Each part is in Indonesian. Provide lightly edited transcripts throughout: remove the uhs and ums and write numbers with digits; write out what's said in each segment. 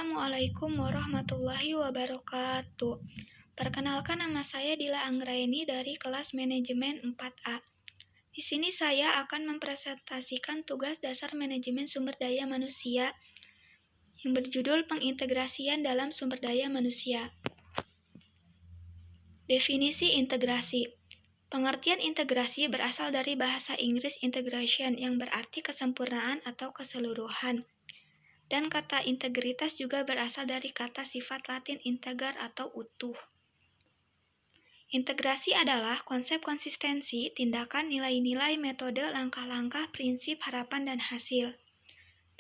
Assalamualaikum warahmatullahi wabarakatuh. Perkenalkan, nama saya Dila Anggraini dari kelas manajemen 4A. Di sini saya akan mempresentasikan tugas dasar manajemen sumber daya manusia yang berjudul pengintegrasian dalam sumber daya manusia. Definisi integrasi. Pengertian integrasi berasal dari bahasa Inggris integration yang berarti kesempurnaan atau keseluruhan. Dan kata integritas juga berasal dari kata sifat Latin integer atau utuh. Integrasi adalah konsep konsistensi, tindakan, nilai-nilai, metode, langkah-langkah, prinsip, harapan, dan hasil.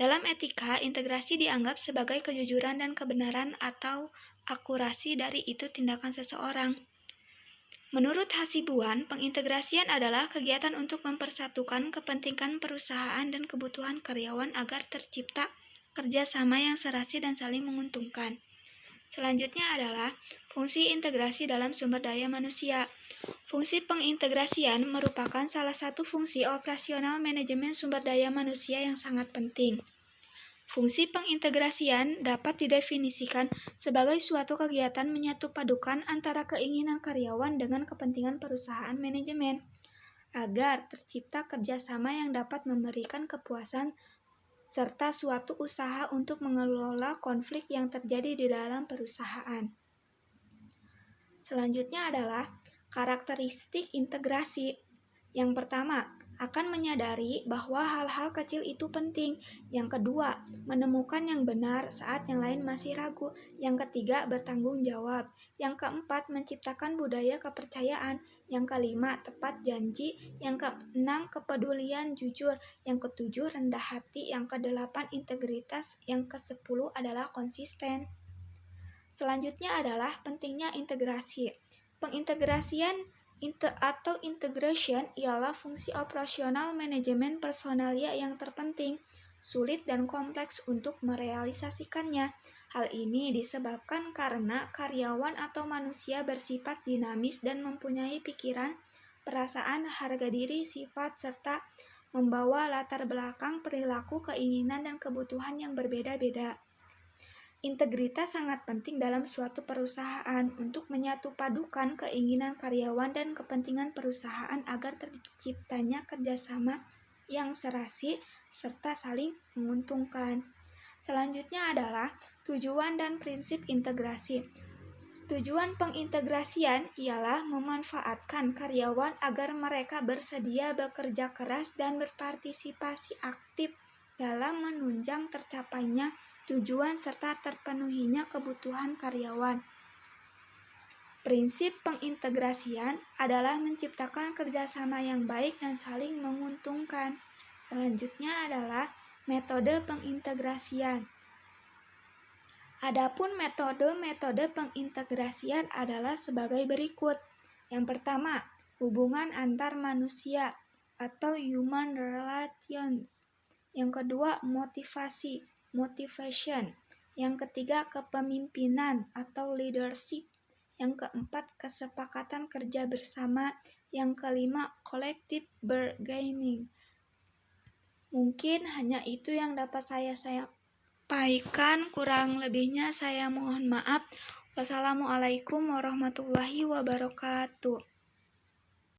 Dalam etika, integrasi dianggap sebagai kejujuran dan kebenaran atau akurasi dari itu tindakan seseorang. Menurut Hasibuan, pengintegrasian adalah kegiatan untuk mempersatukan kepentingan perusahaan dan kebutuhan karyawan agar tercipta kerjasama yang serasi dan saling menguntungkan. Selanjutnya adalah fungsi integrasi dalam sumber daya manusia. Fungsi pengintegrasian merupakan salah satu fungsi operasional manajemen sumber daya manusia yang sangat penting. Fungsi pengintegrasian dapat didefinisikan sebagai suatu kegiatan menyatupadukan antara keinginan karyawan dengan kepentingan perusahaan manajemen, agar tercipta kerjasama yang dapat memberikan kepuasan serta suatu usaha untuk mengelola konflik yang terjadi di dalam perusahaan. Selanjutnya adalah karakteristik integrasi. Yang pertama, akan menyadari bahwa hal-hal kecil itu penting. Yang kedua, menemukan yang benar saat yang lain masih ragu. Yang ketiga, bertanggung jawab. Yang keempat, menciptakan budaya kepercayaan. Yang kelima, tepat janji. Yang keenam, kepedulian jujur. Yang ketujuh, rendah hati. Yang kedelapan, integritas. Yang kesepuluh adalah konsisten. Selanjutnya adalah pentingnya integrasi. Pengintegrasian atau integration ialah fungsi operasional manajemen personalia yang terpenting, sulit dan kompleks untuk merealisasikannya. Hal ini disebabkan karena karyawan atau manusia bersifat dinamis dan mempunyai pikiran, perasaan, harga diri, sifat, serta membawa latar belakang perilaku, keinginan, dan kebutuhan yang berbeda-beda. Integritas sangat penting dalam suatu perusahaan untuk menyatupadukan keinginan karyawan dan kepentingan perusahaan agar terciptanya kerjasama yang serasi serta saling menguntungkan. Selanjutnya adalah tujuan dan prinsip integrasi. Tujuan pengintegrasian ialah memanfaatkan karyawan agar mereka bersedia bekerja keras dan berpartisipasi aktif dalam menunjang tercapainya tujuan serta terpenuhinya kebutuhan karyawan. Prinsip pengintegrasian adalah menciptakan kerjasama yang baik dan saling menguntungkan. Selanjutnya adalah metode pengintegrasian. Adapun metode pengintegrasian adalah sebagai berikut. Yang pertama, hubungan antar manusia atau human relations. Yang kedua, motivation. Yang ketiga, kepemimpinan atau leadership. Yang keempat, kesepakatan kerja bersama. Yang kelima, collective bargaining. Mungkin hanya itu yang dapat saya sampaikan, kurang lebihnya saya mohon maaf. Wassalamualaikum warahmatullahi wabarakatuh.